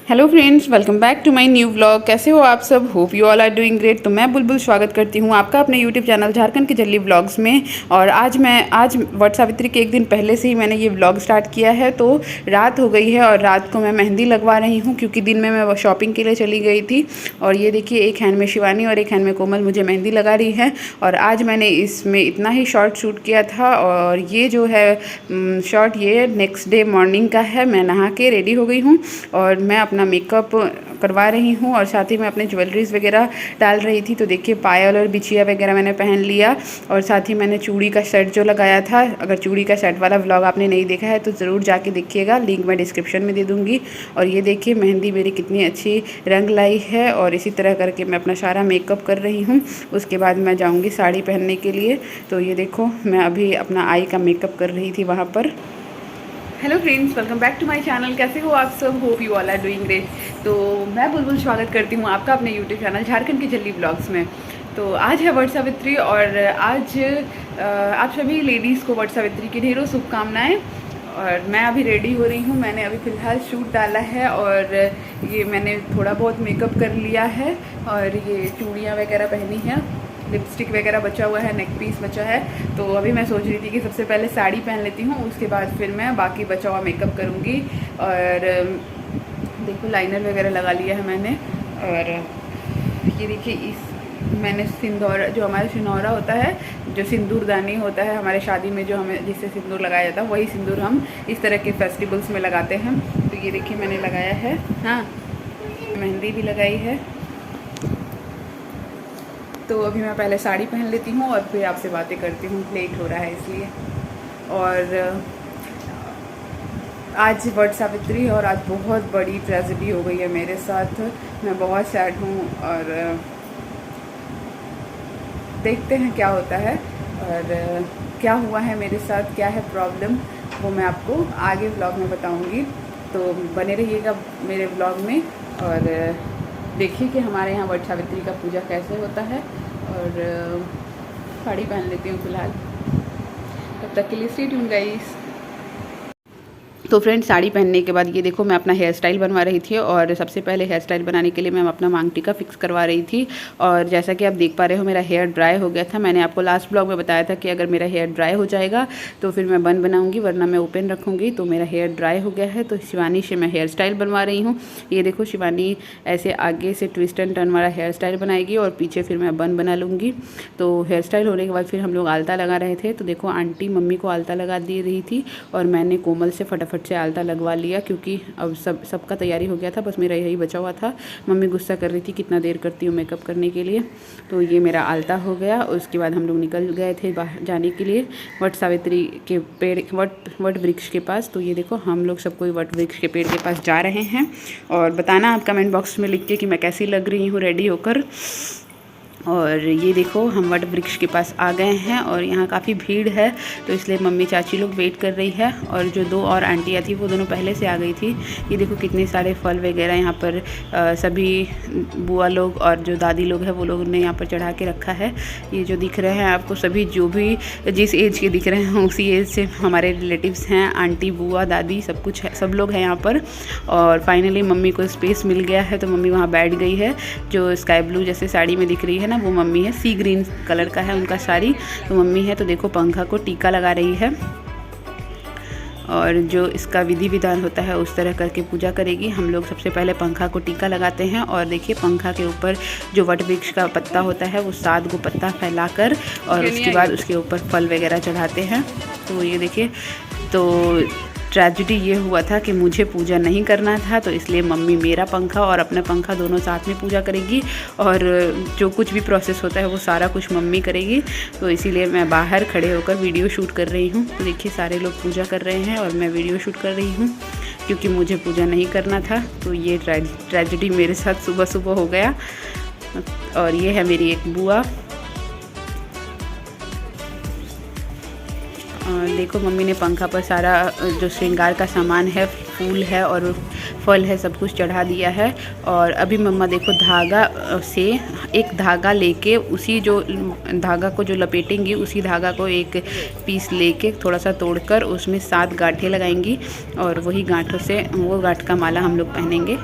Hello friends, welcome back to my new vlog. कैसे हो आप सब? Hope you all are doing great. तो मैं बुलबुल स्वागत करती हूँ आपका अपने यूट्यूब चैनल झारखंड की जल्ली व्लॉग्स में। और आज वट सावित्री के एक दिन पहले से ही मैंने ये व्लॉग स्टार्ट किया है। तो रात हो गई है और रात को मैं मेहंदी लगवा रही हूँ, क्योंकि दिन में मैं शॉपिंग के लिए चली गई थी। और ये देखिए, एक हैंड में शिवानी और एक हैंड में कोमल मुझे मेहंदी लगा रही है। और आज मैंने इसमें इतना ही शॉर्ट शूट किया था। और ये जो है शॉर्ट, ये नेक्स्ट डे मॉर्निंग का है। मैं नहा के रेडी हो गई हूँ और मैं अपना मेकअप करवा रही हूँ और साथ ही मैं अपने ज्वेलरीज वगैरह डाल रही थी। तो देखिए, पायल और बिछिया वगैरह मैंने पहन लिया और साथ ही मैंने चूड़ी का सेट जो लगाया था। अगर चूड़ी का सेट वाला व्लॉग आपने नहीं देखा है तो ज़रूर जाके देखिएगा, लिंक मैं डिस्क्रिप्शन में दे दूँगी। और ये देखिए, मेहंदी मेरी कितनी अच्छी रंग लाई है। और इसी तरह करके मैं अपना सारा मेकअप कर रही हूँ। उसके बाद मैं जाऊँगी साड़ी पहनने के लिए। तो ये देखो, मैं अभी अपना आई का मेकअप कर रही थी वहाँ पर। Hello friends, welcome back to my channel. कैसे हो आप सब? Hope you all are doing great. तो मैं बुलबुल स्वागत करती हूँ आपका अपने यूट्यूब चैनल झारखंड की जल्ली ब्लॉग्स में। तो आज है वट सावित्री और आज आप सभी लेडीज़ को वट सावित्री की ढेरों शुभकामनाएं। और मैं अभी रेडी हो रही हूँ। मैंने अभी फ़िलहाल शूट डाला है और ये मैंने थोड़ा बहुत मेकअप कर लिया है और ये चूड़ियाँ वगैरह पहनी हैं, लिपस्टिक वगैरह बचा हुआ है, नेक पीस बचा है। तो अभी मैं सोच रही थी कि सबसे पहले साड़ी पहन लेती हूँ, उसके बाद फिर मैं बाकी बचा हुआ मेकअप करूँगी। और देखो, लाइनर वगैरह लगा लिया है मैंने। और ये देखिए, मैंने सिंदूर, जो हमारा सिनौरा होता है, जो सिंदूरदानी होता है हमारे शादी में, जो हमें जिससे सिंदूर लगाया जाता है, वही सिंदूर हम इस तरह के फेस्टिवल्स में लगाते हैं। तो ये देखिए, मैंने लगाया है। हाँ, मेहंदी भी लगाई है। तो अभी मैं पहले साड़ी पहन लेती हूँ और फिर आपसे बातें करती हूँ, लेट हो रहा है इसलिए। और आज वट सावित्री है और आज बहुत बड़ी ट्रेजेडी हो गई है मेरे साथ। मैं बहुत सैड हूँ और देखते हैं क्या होता है और क्या हुआ है मेरे साथ, क्या है प्रॉब्लम, वो मैं आपको आगे व्लॉग में बताऊँगी। तो बने रहिएगा मेरे व्लॉग में और देखिए कि हमारे यहाँ वट सावित्री का पूजा कैसे होता है। और साड़ी पहन लेती हूँ फ़िलहाल, तब तक के लिए स्टे ट्यून्ड गाइस। तो फ्रेंड्स, साड़ी पहनने के बाद ये देखो, मैं अपना हेयर स्टाइल बनवा रही थी। और सबसे पहले हेयर स्टाइल बनाने के लिए मैं अपना मांग टीका फिक्स करवा रही थी। और जैसा कि आप देख पा रहे हो, मेरा हेयर ड्राई हो गया था। मैंने आपको लास्ट ब्लॉग में बताया था कि अगर मेरा हेयर ड्राई हो जाएगा तो फिर मैं बन बनाऊंगी, वरना मैं ओपन रखूँगी। तो मेरा हेयर ड्राई हो गया है। तो शिवानी से मैं हेयर स्टाइल बनवा रही हूँ। ये देखो, शिवानी ऐसे आगे से ट्विस्ट एंड टर्न वाला हेयर स्टाइल बनाएगी और पीछे फिर मैं बन बना लूँगी। तो हेयर स्टाइल होने के बाद फिर हम लोग आलता लगा रहे थे। तो देखो, आंटी मम्मी को आलता लगा दे रही थी और मैंने कोमल से फटाफट से आलता लगवा लिया, क्योंकि अब सबका तैयारी हो गया था, बस मेरा यही बचा हुआ था। मम्मी गुस्सा कर रही थी, कितना देर करती हूँ मेकअप करने के लिए। तो ये मेरा आलता हो गया। उसके बाद हम लोग निकल गए थे बाहर जाने के लिए वट सावित्री के पेड़, वट वृक्ष के पास। तो ये देखो, हम लोग सब कोई वट वृक्ष के पेड़ के पास जा रहे हैं। और बताना आप कमेंट बॉक्स में लिख के कि मैं कैसी लग रही हूँ रेडी होकर। और ये देखो, हम वट वृक्ष के पास आ गए हैं और यहाँ काफ़ी भीड़ है, तो इसलिए मम्मी चाची लोग वेट कर रही है। और जो दो और आंटियाँ थी वो दोनों पहले से आ गई थी। ये देखो, कितने सारे फल वगैरह यहाँ पर सभी बुआ लोग और जो दादी लोग हैं वो लोग ने यहाँ पर चढ़ा के रखा है। ये जो दिख रहे हैं आपको सभी, जो भी जिस एज के दिख रहे हैं उसी एज से हमारे रिलेटिव्स हैं, आंटी, बुआ, दादी, सब कुछ है, सब लोग हैं यहाँ पर। और फाइनली मम्मी को स्पेस मिल गया है तो मम्मी वहाँ बैठ गई है। जो स्काई ब्लू जैसे साड़ी में दिख रही है ना, वो मम्मी है। सी ग्रीन कलर का है उनका साड़ी, तो मम्मी है। तो देखो, पंखा को टीका लगा रही है और जो इसका विधि विधान होता है उस तरह करके पूजा करेगी। हम लोग सबसे पहले पंखा को टीका लगाते हैं और देखिए, पंखा के ऊपर जो वट वृक्ष का पत्ता होता है वो 7 गो पत्ता फैलाकर और उसके बाद उसके ऊपर फल वगैरह चढ़ाते हैं। तो ये देखिए, तो ट्रेजेडी ये हुआ था कि मुझे पूजा नहीं करना था, तो इसलिए मम्मी मेरा पंखा और अपना पंखा दोनों साथ में पूजा करेगी। और जो कुछ भी प्रोसेस होता है वो सारा कुछ मम्मी करेगी। तो इसीलिए मैं बाहर खड़े होकर वीडियो शूट कर रही हूँ। तो देखिए, सारे लोग पूजा कर रहे हैं और मैं वीडियो शूट कर रही हूँ, क्योंकि मुझे पूजा नहीं करना था। तो ये ट्रेजेडी मेरे साथ सुबह सुबह हो गया। और ये है मेरी एक बुआ। देखो, मम्मी ने पंखा पर सारा जो श्रृंगार का सामान है, फूल है और फल है, सब कुछ चढ़ा दिया है। और अभी मम्मा देखो, धागा से एक धागा लेके, उसी जो धागा को जो लपेटेंगी, उसी धागा को एक पीस लेके थोड़ा सा तोड़कर उसमें 7 गांठें लगाएंगी और वही गांठों से वो गांठ का माला हम लोग पहनेंगे।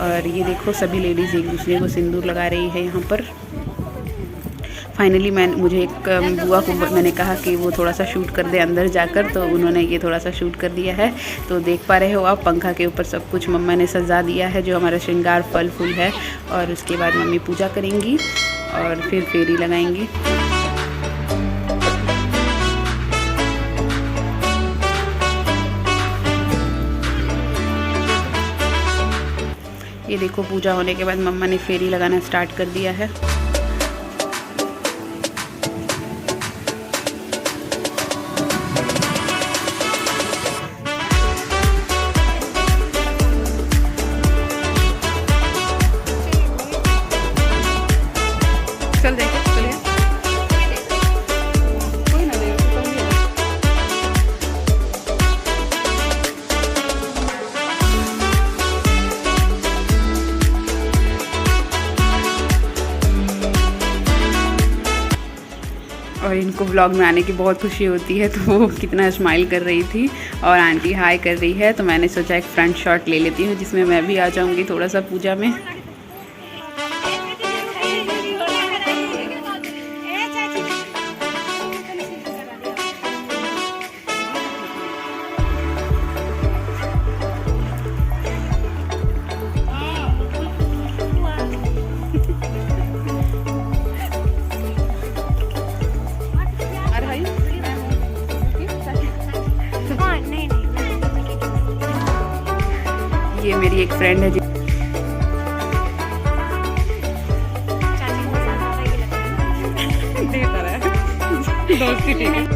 और ये देखो सभी लेडीज़ एक दूसरे को सिंदूर लगा रही है यहाँ पर। फाइनली मुझे एक बुआ को मैंने कहा कि वो थोड़ा सा शूट कर दे अंदर जाकर, तो उन्होंने ये थोड़ा सा शूट कर दिया है। तो देख पा रहे हो आप पंखा के ऊपर सब कुछ मम्मा ने सजा दिया है, जो हमारा श्रृंगार फल फूल है। और उसके बाद मम्मी पूजा करेंगी और फिर फेरी लगाएंगी। ये देखो पूजा होने के बाद मम्मा ने फेरी लगाना स्टार्ट कर दिया है। चल देखो चलिए कोई ना देखो और इनको व्लॉग में आने की बहुत खुशी होती है, तो वो कितना स्माइल कर रही थी और आंटी हाय कर रही है। तो मैंने सोचा एक फ्रंट शॉट ले लेती हूँ जिसमें मैं भी आ जाऊँगी थोड़ा सा पूजा में। ये मेरी एक फ्रेंड है दोस्ती ठीक है।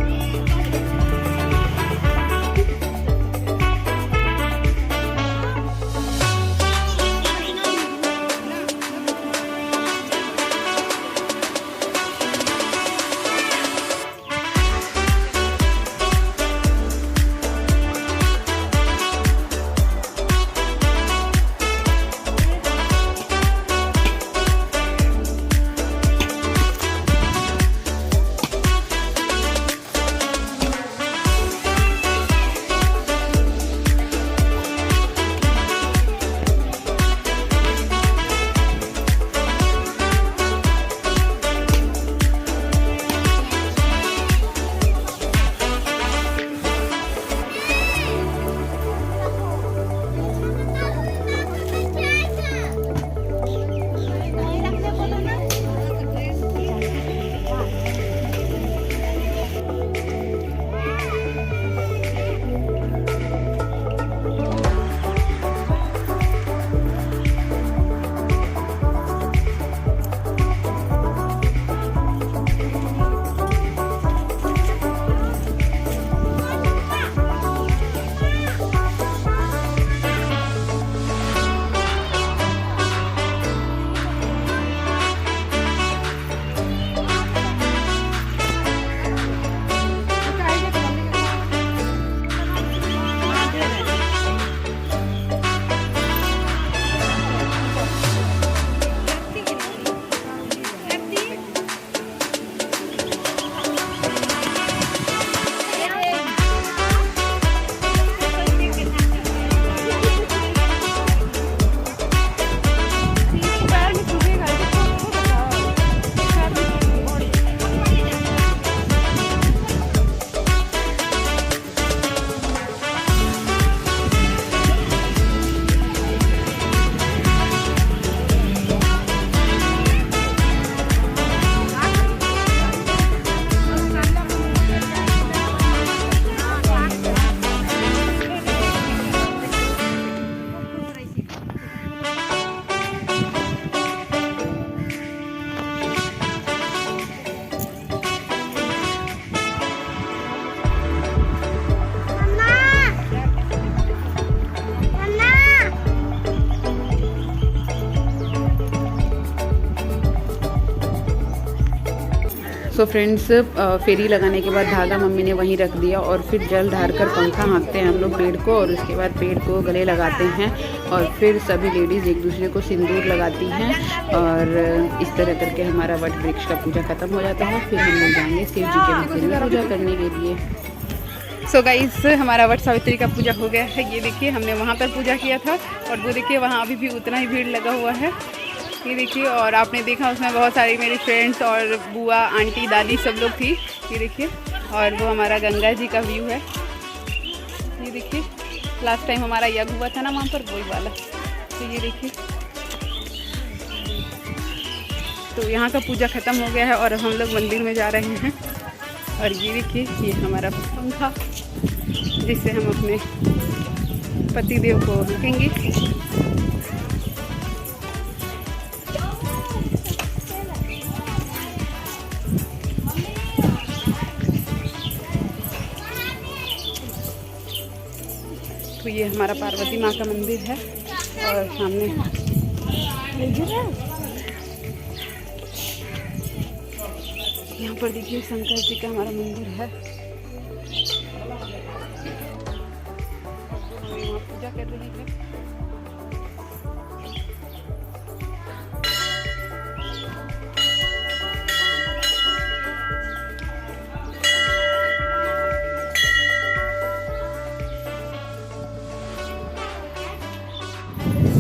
सो फ्रेंड्स फेरी लगाने के बाद धागा मम्मी ने वहीं रख दिया और फिर जल ढारकर पंखा हाँकते हैं हम लोग पेड़ को, और उसके बाद पेड़ को गले लगाते हैं और फिर सभी लेडीज़ एक दूसरे को सिंदूर लगाती हैं और इस तरह करके हमारा वट वृक्ष का पूजा ख़त्म हो जाता है। फिर हम लोग जाएंगे शिव जी के मंदिर में पूजा करने के लिए। सो गाइस हमारा वट सावित्री का पूजा हो गया है। ये देखिए हमने वहाँ पर पूजा किया था और वो देखिए वहाँ अभी भी उतना ही भीड़ लगा हुआ है। ये देखिए और आपने देखा उसमें बहुत सारी मेरी फ्रेंड्स और बुआ आंटी दादी सब लोग थी। ये देखिए और वो हमारा गंगा जी का व्यू है। ये देखिए लास्ट टाइम हमारा यज्ञ हुआ था ना वहाँ पर, वही वाला। तो ये देखिए तो यहाँ का पूजा ख़त्म हो गया है और हम लोग मंदिर में जा रहे हैं। और ये देखिए ये हमारा पंखा जिससे हम अपने पतिदेव को रखेंगे। तो ये हमारा पार्वती माँ का मंदिर है और सामने यहाँ पर देखिए शंकर जी का हमारा मंदिर है। वहाँ पूजा कर रही है।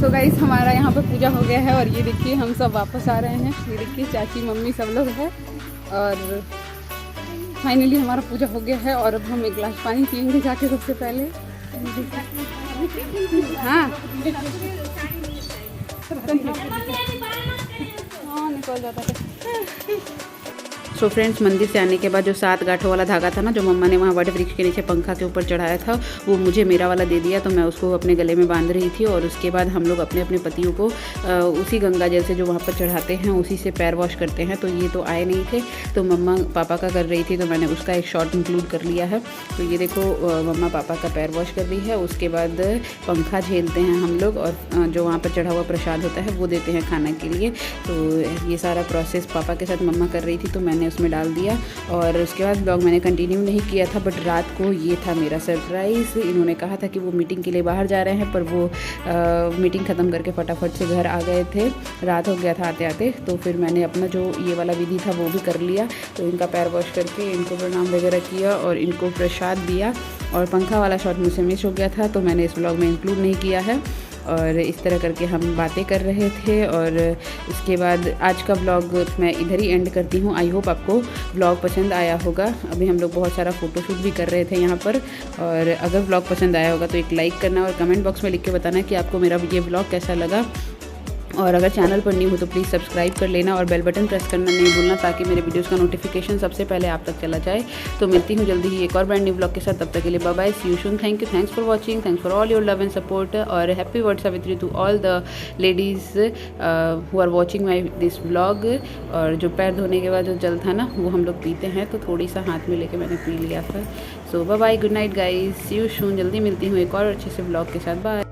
तो गाइस हमारा यहाँ पर पूजा हो गया है और ये देखिए हम सब वापस आ रहे हैं। ये देखिए चाची मम्मी सब लोग हैं और फाइनली हमारा पूजा हो गया है। और अब हम एक गिलास पानी पियेंगे जाके सबसे पहले। हाँ निकल जाता है। सो फ्रेंड्स मंदिर से आने के बाद जो 7 गांठों वाला धागा था ना जो मम्मा ने वहाँ वट वृक्ष के नीचे पंखा के ऊपर चढ़ाया था, वो मुझे मेरा वाला दे दिया। तो मैं उसको अपने गले में बांध रही थी और उसके बाद हम लोग अपने अपने पतियों को उसी गंगा जल से जो वहाँ पर चढ़ाते हैं उसी से पैर वॉश करते हैं। तो ये तो आए नहीं थे तो मम्मा पापा का कर रही थी तो मैंने उसका एक शॉट इंक्लूड कर लिया है। तो ये देखो मम्मा पापा का पैर वॉश कर रही है। उसके बाद पंखा झेलते हैं हम लोग और जो वहाँ पर चढ़ा हुआ प्रसाद होता है वो देते हैं खाने के लिए। तो ये सारा प्रोसेस पापा के साथ मम्मा कर रही थी तो मैंने उसमें डाल दिया। और उसके बाद ब्लॉग मैंने कंटिन्यू नहीं किया था, बट रात को ये था मेरा सरप्राइज़। इन्होंने कहा था कि वो मीटिंग के लिए बाहर जा रहे हैं पर वो मीटिंग ख़त्म करके फटाफट से घर आ गए थे। रात हो गया था आते आते। तो फिर मैंने अपना जो ये वाला विधि था वो भी कर लिया। तो इनका पैर वॉश करके इनको प्रणाम वगैरह किया और इनको प्रसाद दिया। और पंखा वाला शॉट मुझसे मिस हो गया था तो मैंने इस ब्लॉग में इंक्लूड नहीं किया है। और इस तरह करके हम बातें कर रहे थे। और इसके बाद आज का ब्लॉग मैं इधर ही एंड करती हूँ। आई होप आपको ब्लॉग पसंद आया होगा। अभी हम लोग बहुत सारा फ़ोटोशूट भी कर रहे थे यहाँ पर। और अगर ब्लॉग पसंद आया होगा तो एक लाइक करना और कमेंट बॉक्स में लिख के बताना कि आपको मेरा ये ब्लॉग कैसा लगा। और अगर चैनल पर न्यू हो तो प्लीज़ सब्सक्राइब कर लेना और बेल बटन प्रेस करना नहीं भूलना ताकि मेरे वीडियोस का नोटिफिकेशन सबसे पहले आप तक चला जाए। तो मिलती हूँ जल्दी ही एक और ब्रांड न्यू ब्लॉग के साथ। तब तक के लिए bye bye, see you soon, thank you, thanks for watching, thanks for all your love and support. और happy Vat Savitri to all the ladies who are watching my this blog. और जो पैर धोने के बाद जो जल था ना वो हम लोग पीते हैं तो थोड़ी सा हाथ में लेके मैंने पी लिया था। So bye bye, good night guys, see you soon, जल्दी मिलती हूँ एक और अच्छे से ब्लॉग के साथ। बाय।